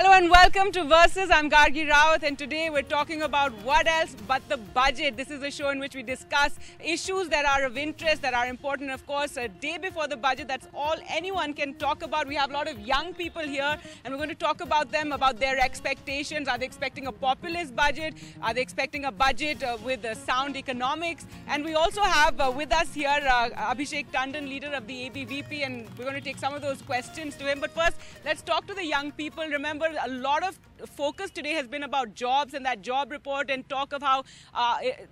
Hello and welcome to Versus. I'm Gargi Rawat and today we're talking about what else but the budget. This is a show in which we discuss issues that are of interest, that are important. Of course, a day before the budget, that's all anyone can talk about. We have a lot of young people here and we're going to talk about them, about their expectations. Are they expecting a populist budget? Are they expecting a budget with sound economics? And we also have with us here Abhishek Tandon, leader of the ABVP, and we're going to take some of those questions to him. But first, let's talk to the young people. Remember, a lot of focus today has been about jobs and that job report and talk of how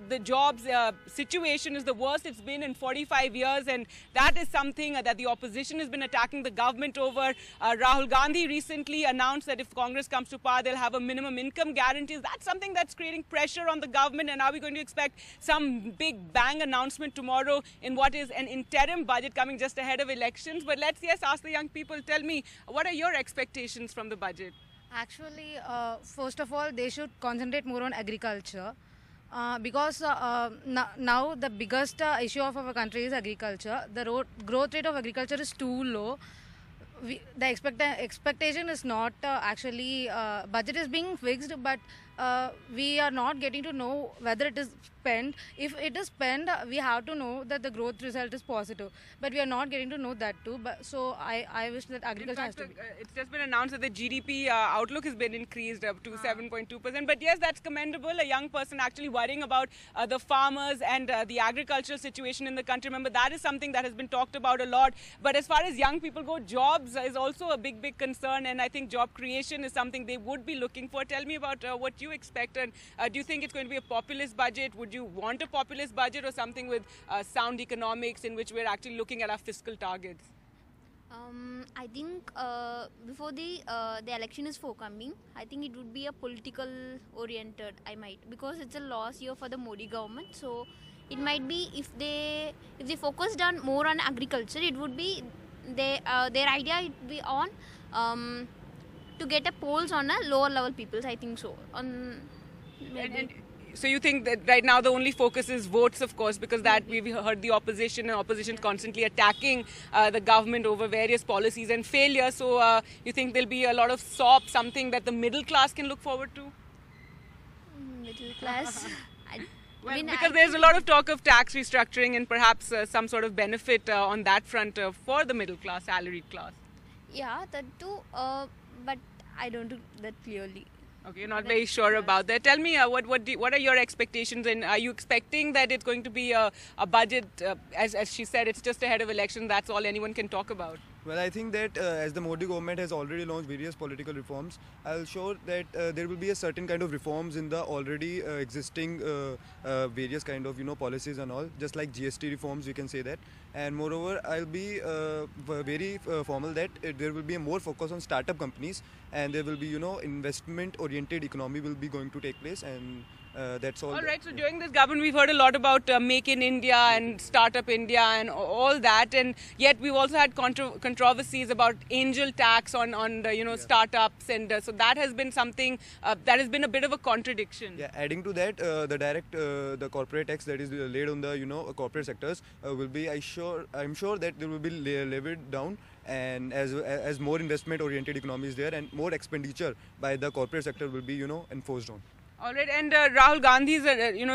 the jobs situation is the worst it's been in 45 years, and that is something that the opposition has been attacking the government over. Rahul Gandhi recently announced that if Congress comes to power, they'll have a minimum income guarantee. That's something that's creating pressure on the government, and are we going to expect some big bang announcement tomorrow in what is an interim budget coming just ahead of elections? But let's ask the young people. Tell me, what are your expectations from the budget? Actually, first of all, they should concentrate more on agriculture because now the biggest issue of our country is agriculture. The growth rate of agriculture is too low. The expectation is not actually budget is being fixed, but we are not getting to know whether it is spent. If it is spent, we have to know that the growth result is positive, but we are not getting to know that too. But so I wish that agriculture has to be. It's just been announced that the GDP outlook has been increased up to 7.2%. But yes, that's commendable. A young person actually worrying about the farmers and the agricultural situation in the country. Remember, that is something that has been talked about a lot. But as far as young people go, jobs is also a big concern, and I think job creation is something they would be looking for. Tell me about what you expect, and do you think it's going to be a populist budget? Would you want a populist budget or something with sound economics in which we're actually looking at our fiscal targets? I think before the election is forthcoming, I think it would be a political oriented. Because it's a loss year for the Modi government. So it might be if they focused on more on agriculture, it would be their idea would be on to get a polls on a lower level peoples. I think so. So you think that right now the only focus is votes, of course, because that we've heard the opposition constantly attacking the government over various policies and failure. So you think there'll be a lot of SOP, something that the middle class can look forward to? Middle class. Because there's a lot of talk of tax restructuring and perhaps some sort of benefit on that front for the middle class, salaried class. Yeah, that too. But I don't do that clearly. Okay, you're not very sure about that. Tell me, what are your expectations, and are you expecting that it's going to be a budget, as she said, it's just ahead of election, that's all anyone can talk about? Well, I think that as the Modi government has already launched various political reforms, I'll show that there will be a certain kind of reforms in the already existing various kind of policies and all, just like GST reforms, we can say that. And moreover, I'll be very formal that there will be a more focus on startup companies, and there will be investment-oriented economy will be going to take place, and that's all. All right, so during this government, we've heard a lot about Make in India and Startup India and all that, and yet we've also had controversies about angel tax on the startups, and so that has been something that has been a bit of a contradiction. Yeah, adding to that, the corporate tax that is laid on the corporate sectors will be, I'm sure that there will be levied down. And as more investment-oriented economy is there, and more expenditure by the corporate sector will be enforced on. All right, and Rahul Gandhi's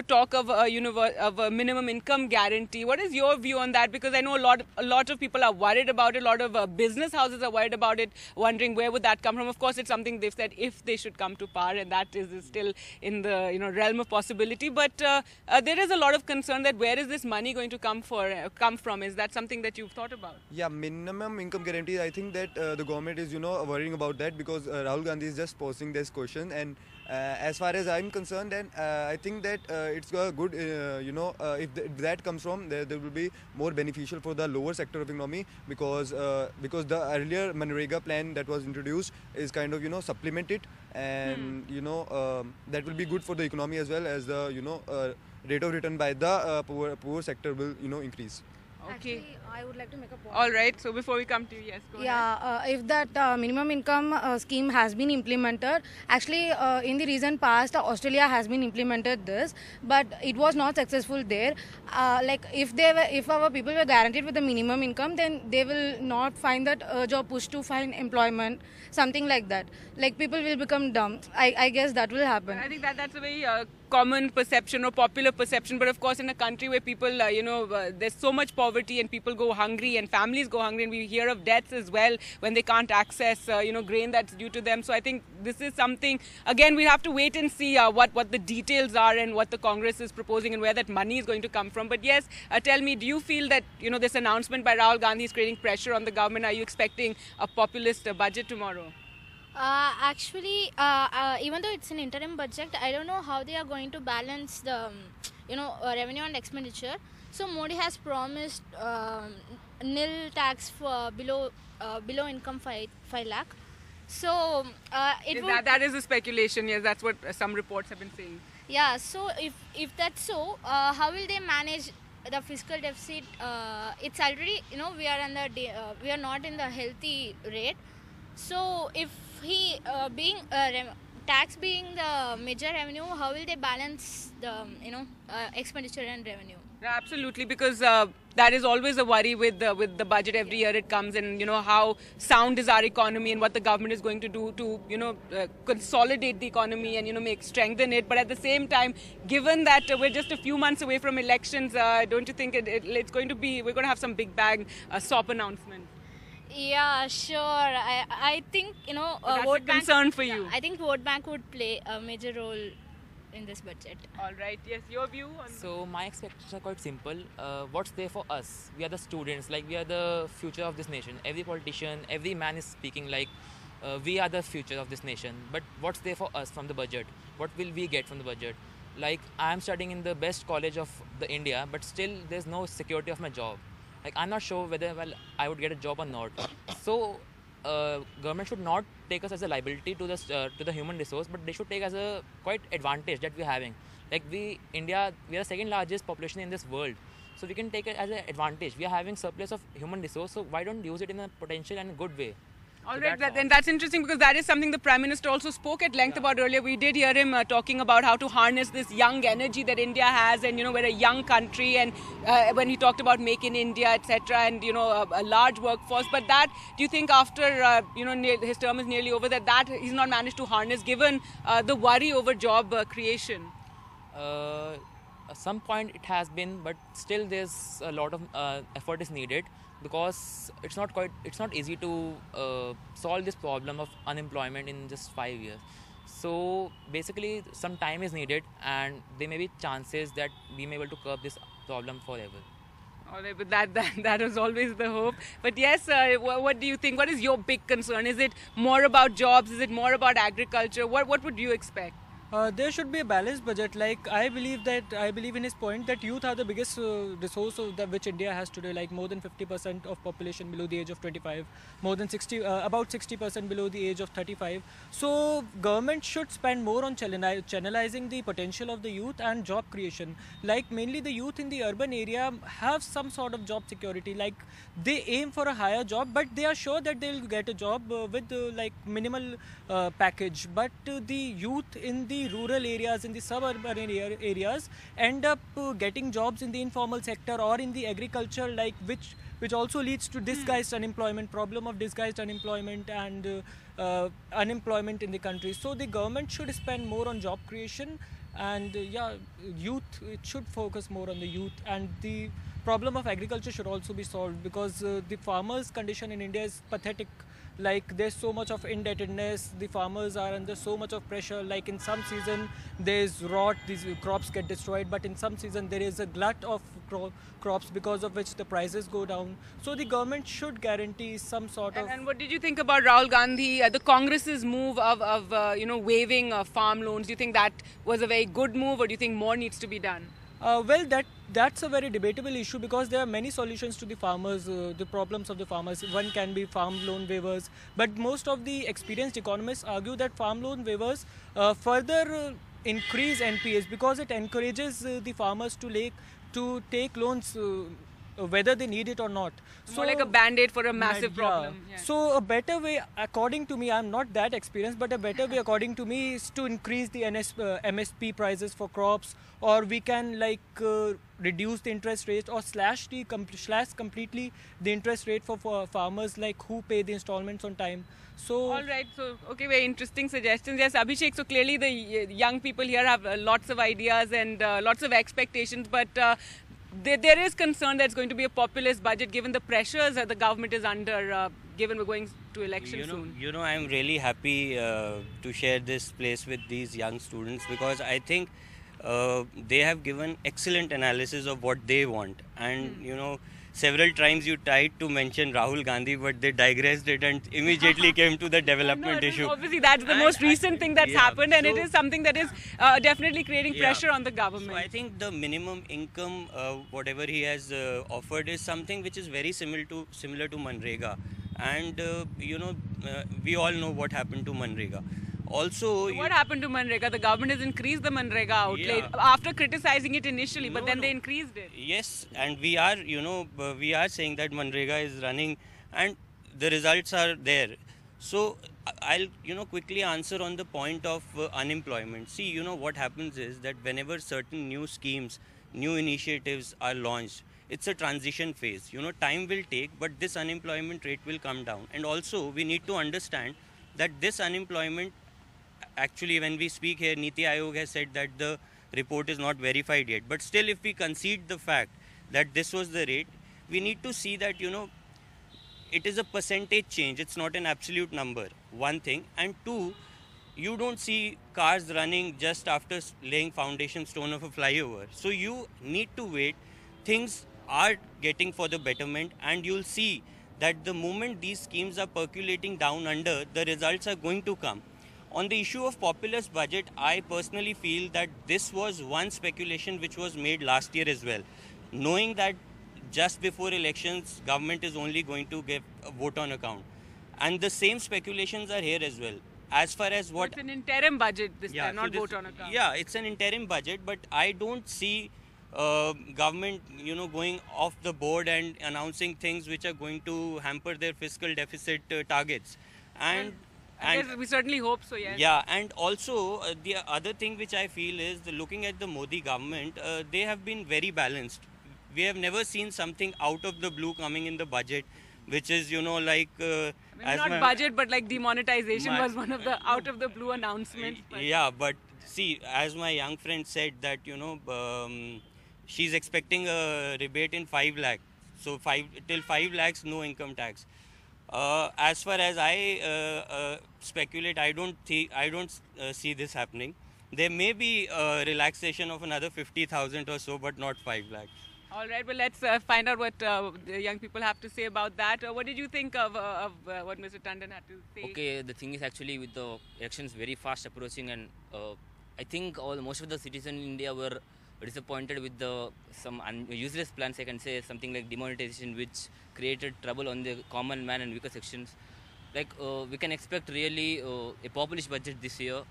talk of a minimum income guarantee. What is your view on that? Because I know a lot of people are worried about it. A lot of business houses are worried about it, wondering where would that come from. Of course, it's something they've said if they should come to power, and that is still in the realm of possibility. But there is a lot of concern that where is this money going to come from? Is that something that you've thought about? Yeah, minimum income guarantee. I think that the government is worrying about that because Rahul Gandhi is just posing this question, and as far as I'm concerned, then I think that it's a good, if that comes from, there will be more beneficial for the lower sector of economy because the earlier Manrega plan that was introduced is kind of supplemented, and that will be good for the economy as well as the rate of return by the poor sector will increase. Okay. Actually, I would like to make a point. All right. So before we come to you, yes, go ahead. Yeah, if that minimum income scheme has been implemented, actually in the recent past, Australia has been implemented this, but it was not successful there. Like if our people were guaranteed with the minimum income, then they will not find that urge or push to find employment, something like that. Like people will become dumb. I guess that will happen. I think that's a very common perception or popular perception, but of course in a country where people, there's so much poverty and people go hungry and families go hungry, and we hear of deaths as well when they can't access, grain that's due to them. So I think this is something, again, we have to wait and see what the details are and what the Congress is proposing and where that money is going to come from. But yes, tell me, do you feel that, this announcement by Rahul Gandhi is creating pressure on the government? Are you expecting a populist budget tomorrow? Actually, even though it's an interim budget, I don't know how they are going to balance the, revenue and expenditure. So Modi has promised nil tax for below income 5 lakh. So that is a speculation. Yes, that's what some reports have been saying. Yeah. So if that's so, how will they manage the fiscal deficit? It's already we are not in the healthy rate. So if he tax being the major revenue, how will they balance the expenditure and revenue? Absolutely, because that is always a worry with the budget. Every year it comes, and how sound is our economy and what the government is going to do to consolidate the economy and strengthen it. But at the same time, given that we're just a few months away from elections, don't you think it's going to be, we're going to have some big bang SOP announcement? Yeah, sure. I think that's vote a concern for you. I think vote bank would play a major role in this budget. All right. Yes, your view on So my expectations are quite simple. What's there for us? We are the students. Like, we are the future of this nation. Every politician, every man is speaking like we are the future of this nation. But what's there for us from the budget? What will we get from the budget? Like, I am studying in the best college of the India, but still there's no security of my job. Like, I'm not sure whether I would get a job or not. So government should not take us as a liability to the human resource, but they should take as a quite advantage that we're having. Like, India, we are the second largest population in this world, so we can take it as an advantage. We are having surplus of human resource, so why don't use it in a potential and a good way? All right, and that's interesting, because that is something the Prime Minister also spoke at length about earlier. We did hear him talking about how to harness this young energy that India has, and we're a young country, and when he talked about Make in India, etc., and a large workforce. But that, do you think after his term is nearly over, that he's not managed to harness, given the worry over job creation? At some point it has been, but still there's a lot of effort is needed, because it's not easy to solve this problem of unemployment in just 5 years. So basically some time is needed, and there may be chances that we may be able to curb this problem forever. All right, but that was always the hope. But yes, what do you think? What is your big concern? Is it more about jobs? Is it more about agriculture? What would you expect? There should be a balanced budget. Like, I believe in his point that youth are the biggest resource which India has today. Like, more than 50% of population below the age of 25, more than about 60% below the age of 35. So government should spend more on channelizing the potential of the youth and job creation. Like, mainly the youth in the urban area have some sort of job security. Like, they aim for a higher job, but they are sure that they will get a job with like minimal package. But the youth in the rural areas, in the suburban areas, end up getting jobs in the informal sector or in the agriculture, like which also leads to disguised unemployment, problem of disguised unemployment and unemployment in the country. So the government should spend more on job creation, and youth, it should focus more on the youth, and the problem of agriculture should also be solved, because the farmers' condition in India is pathetic. Like, there's so much of indebtedness, the farmers are under so much of pressure. Like, in some season there's rot, these crops get destroyed, but in some season there is a glut of crops, because of which the prices go down. So the government should guarantee some sort of... And what did you think about Rahul Gandhi, the Congress's move of waiving farm loans? Do you think that was a very good move, or do you think more needs to be done? Well, that's a very debatable issue, because there are many solutions to the farmers, the problems of the farmers. One can be farm loan waivers, but most of the experienced economists argue that farm loan waivers further increase NPAs, because it encourages the farmers to take loans whether they need it or not. More like a band-aid for a massive problem. Yeah. So a better way, according to me, I'm not that experienced, but a better way, according to me, is to increase the MSP prices for crops, or we can reduce the interest rate, or slash completely the interest rate for farmers who pay the installments on time. So all right, so okay, very interesting suggestions. Yes, Abhishek, so clearly the young people here have lots of ideas and lots of expectations, but there is concern that it's going to be a populist budget given the pressures that the government is under, given we're going to election soon. I'm really happy to share this place with these young students, because I think they have given excellent analysis of what they want. And, several times you tried to mention Rahul Gandhi, but they digressed it and immediately came to the development issue. Obviously, that's the most recent thing that's happened, and it is something that is definitely creating pressure on the government. So I think the minimum income, whatever he has offered, is something which is very similar to Manrega. And, we all know what happened to Manrega. Also, what happened to Manrega? The government has increased the Manrega outlay after criticizing it initially, but then they increased it. Yes, and we are saying that Manrega is running and the results are there. So I'll quickly answer on the point of unemployment. See, what happens is that whenever certain new schemes, new initiatives are launched, it's a transition phase. Time will take, but this unemployment rate will come down. And also we need to understand that this unemployment, actually, when we speak here, Niti Aayog has said that the report is not verified yet. But still, if we concede the fact that this was the rate, we need to see that, it is a percentage change. It's not an absolute number, one thing. And two, you don't see cars running just after laying foundation stone of a flyover. So you need to wait. Things are getting for the betterment, and you'll see that the moment these schemes are percolating down under, the results are going to come. On the issue of populist budget, I personally feel that this was one speculation which was made last year as well. Knowing that just before elections, government is only going to give a vote on account. And the same speculations are here as well. As far as what... It's an interim budget this time, not vote on account. Yeah, it's an interim budget, but I don't see government, going off the board and announcing things which are going to hamper their fiscal deficit targets. And I guess we certainly hope so, yes. Yeah, and also the other thing which I feel is looking at the Modi government, they have been very balanced. We have never seen something out of the blue coming in the budget, which is, not budget, but like demonetization was one of the out of the blue announcements. Yeah, but see, as my young friend said that, she's expecting a rebate in 5 lakh. So till 5 lakhs, no income tax. As far as I speculate, I don't see this happening. There may be a relaxation of another 50,000 or so, but not 5 lakhs. All right, well, let's find out what the young people have to say about that. What did you think of what Mr. Tandon had to say? Okay, the thing is actually with the elections very fast approaching, and I think most of the citizens in India were disappointed with some useless plans, I can say, something like demonetization, which created trouble on the common man and weaker sections. We can expect really a populist budget this year.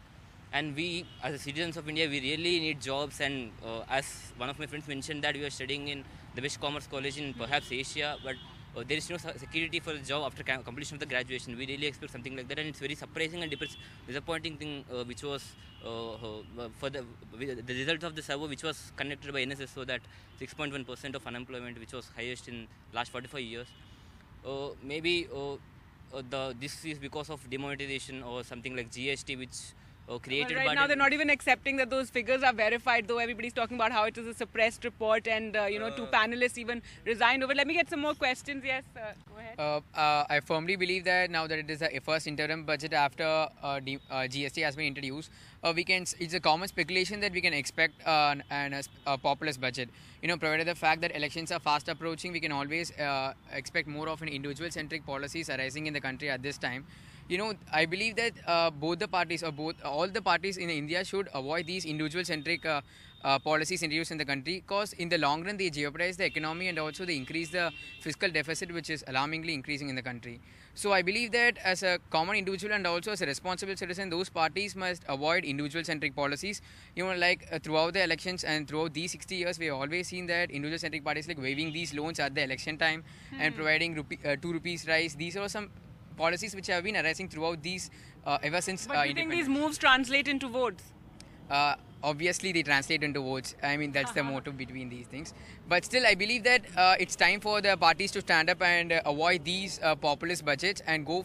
And we, as citizens of India, we really need jobs. And as one of my friends mentioned, that we are studying in the best commerce college in perhaps Asia, but there is no security for a job after completion of the graduation. We really expect something like that, and it's very surprising and disappointing thing, which was for the result of the survey, which was conducted by NSS, so that 6.1% of unemployment, which was highest in last 45 years. Maybe this is because of demonetization or something like GST, which created. Right now, they're not even accepting that those figures are verified, though everybody's talking about how it is a suppressed report, and 2 panelists even resigned over. Let me get some more questions. Yes, go ahead. I firmly believe that now that it is the first interim budget after GST has been introduced, it's a common speculation that we can expect a populist budget. Provided the fact that elections are fast approaching, we can always expect more of an individual-centric policies arising in the country at this time. I believe that both the parties or all the parties in India should avoid these individual-centric policies introduced in the country, because in the long run they jeopardize the economy and also they increase the fiscal deficit, which is alarmingly increasing in the country. So I believe that as a common individual and also as a responsible citizen, those parties must avoid individual-centric policies. Throughout the elections and throughout these 60 years, we have always seen that individual-centric parties like waiving these loans at the election time and providing 2 rupees rice. These are some policies which have been arising throughout these ever since But do you think these moves translate into votes? Obviously they translate into votes. I mean, that's the motto between these things. But still, I believe that it's time for the parties to stand up and avoid these populist budgets and go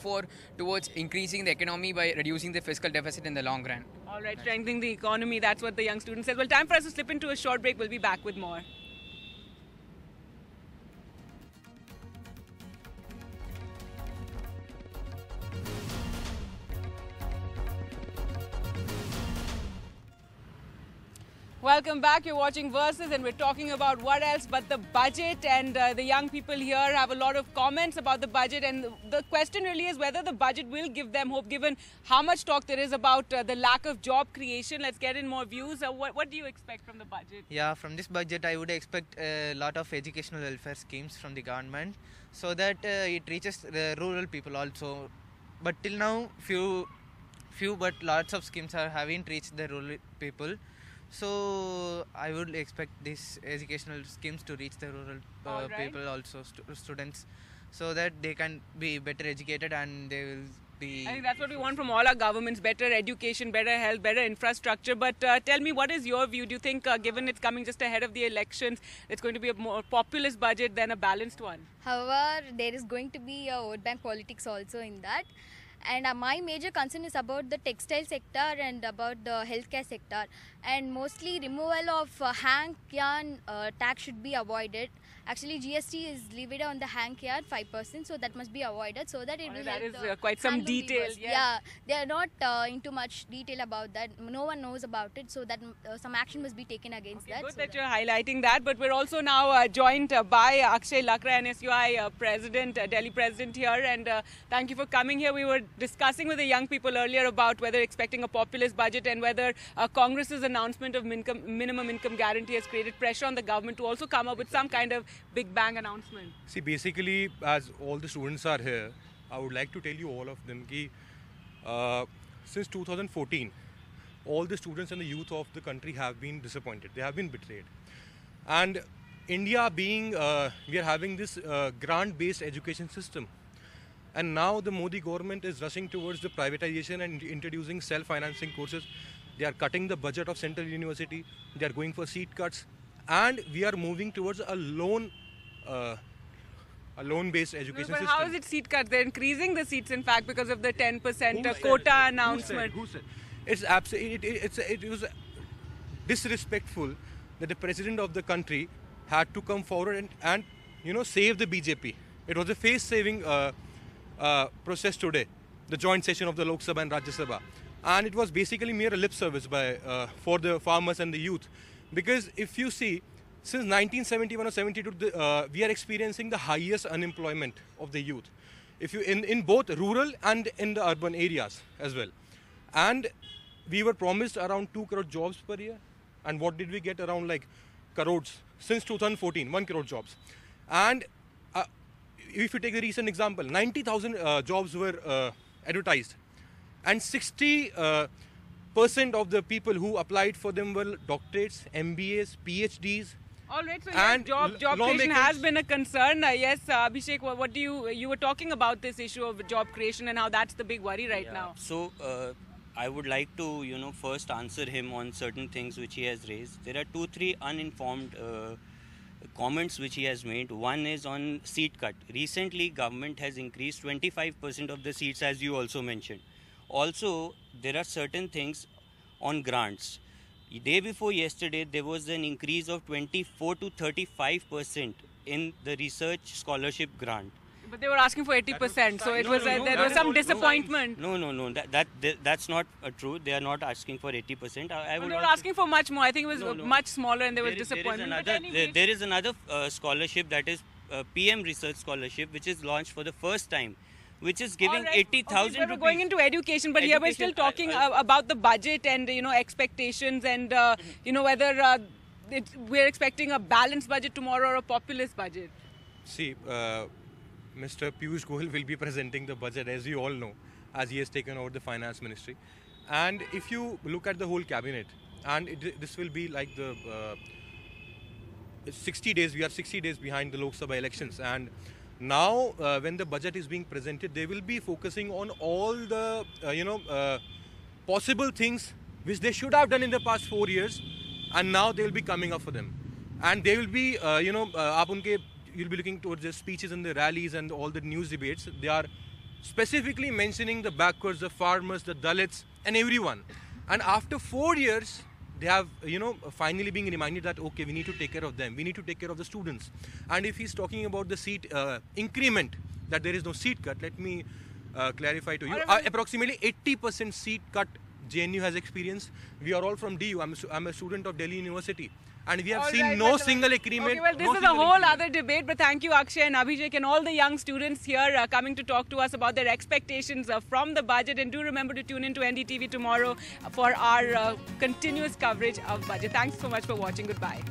towards increasing the economy by reducing the fiscal deficit in the long run. All right, strengthening the economy, that's what the young student says. Well, time for us to slip into a short break. We'll be back with more. Welcome back. You're watching Versus and we're talking about what else but the budget, and the young people here have a lot of comments about the budget, and the question really is whether the budget will give them hope given how much talk there is about the lack of job creation. Let's get in more views. What do you expect from the budget? Yeah, from this budget I would expect a lot of educational welfare schemes from the government so that it reaches the rural people also. But till now few but lots of schemes haven't reached the rural people. So I would expect these educational schemes to reach the rural people also, students, so that they can be better educated and they will be... I think that's what we want from all our governments: better education, better health, better infrastructure. But tell me, what is your view? Do you think, given it's coming just ahead of the elections, it's going to be a more populist budget than a balanced one? However, there is going to be a vote bank politics also in that. And my major concern is about the textile sector and about the healthcare sector, and mostly removal of hang yarn tax should be avoided. Actually, GST is levied on the hang yarn 5%, so that must be avoided so that it will That help is the quite some handloom detail. weavers. Yeah, they are not into much detail about that. No one knows about it, so that some action must be taken against that. Good so that you're highlighting that, but we're also now joined by Akshay Lakra, NSUI president, Delhi president here, and thank you for coming here. We were discussing with the young people earlier about whether expecting a populist budget and whether Congress's announcement of minimum income guarantee has created pressure on the government to also come up with some kind of big bang announcement. See, basically, as all the students are here, I would like to tell you all of them that since 2014, all the students and the youth of the country have been disappointed. They have been betrayed. And India being, we are having this grant-based education system. And now the Modi government is rushing towards the privatization and introducing self-financing courses. They are cutting the budget of Central University. They are going for seat cuts. And we are moving towards a loan-based education system. How is it seat cuts? They're increasing the seats, in fact, because of the 10% quota announcement. Who said? It was disrespectful that the president of the country had to come forward and save the BJP. It was a face-saving process today, the joint session of the Lok Sabha and Rajya Sabha, and it was basically mere lip service for the farmers and the youth, because if you see, since 1971 or 72, we are experiencing the highest unemployment of the youth, if you in both rural and in the urban areas as well, and we were promised around 2 crore jobs per year, and what did we get? Around like crores since 2014, 1 crore jobs, and if you take the recent example, 90,000 jobs were advertised, and 60% of the people who applied for them were doctorates, MBAs, PhDs. All right, so yes, job creation has been a concern. Yes, Abhishek, what do you were talking about this issue of job creation and how that's the big worry right now. So I would like to first answer him on certain things which he has raised. There are 2-3 uninformed comments which he has made. One is on seat cut. Recently, government has increased 25% of the seats, as you also mentioned. Also, there are certain things on grants. Day before yesterday, there was an increase of 24 to 35% in the research scholarship grant. But they were asking for 80%, so there was some disappointment. No. That's not true. They are not asking for 80%. They were asking for much more. I think it was much smaller, and there was disappointment. There is another scholarship, that is PM Research Scholarship, which is launched for the first time which is giving All right. 80,000 Okay, we're rupees. going into education, but here we're still talking about the budget and expectations and whether we're expecting a balanced budget tomorrow or a populist budget. See, Mr. Piyush Goyal will be presenting the budget, as you all know, as he has taken over the finance ministry. And if you look at the whole cabinet, and this will be like the 60 days, we are 60 days behind the Lok Sabha elections, and now when the budget is being presented, they will be focusing on all the possible things which they should have done in the past 4 years, and now they will be coming up for them. And they will be you'll be looking towards the speeches and the rallies and all the news debates. They are specifically mentioning the backwards, the farmers, the Dalits, and everyone. And after 4 years, they have, finally being reminded that, okay, we need to take care of them. We need to take care of the students. And if he's talking about the seat increment, that there is no seat cut, let me clarify to you. Approximately 80% seat cut JNU has experienced. We are all from DU. I'm a student of Delhi University. And we have seen no single agreement. Okay, well, this is a whole other debate, but thank you, Akshay and Abhishek, and all the young students here coming to talk to us about their expectations from the budget. And do remember to tune in to NDTV tomorrow for our continuous coverage of budget. Thanks so much for watching. Goodbye.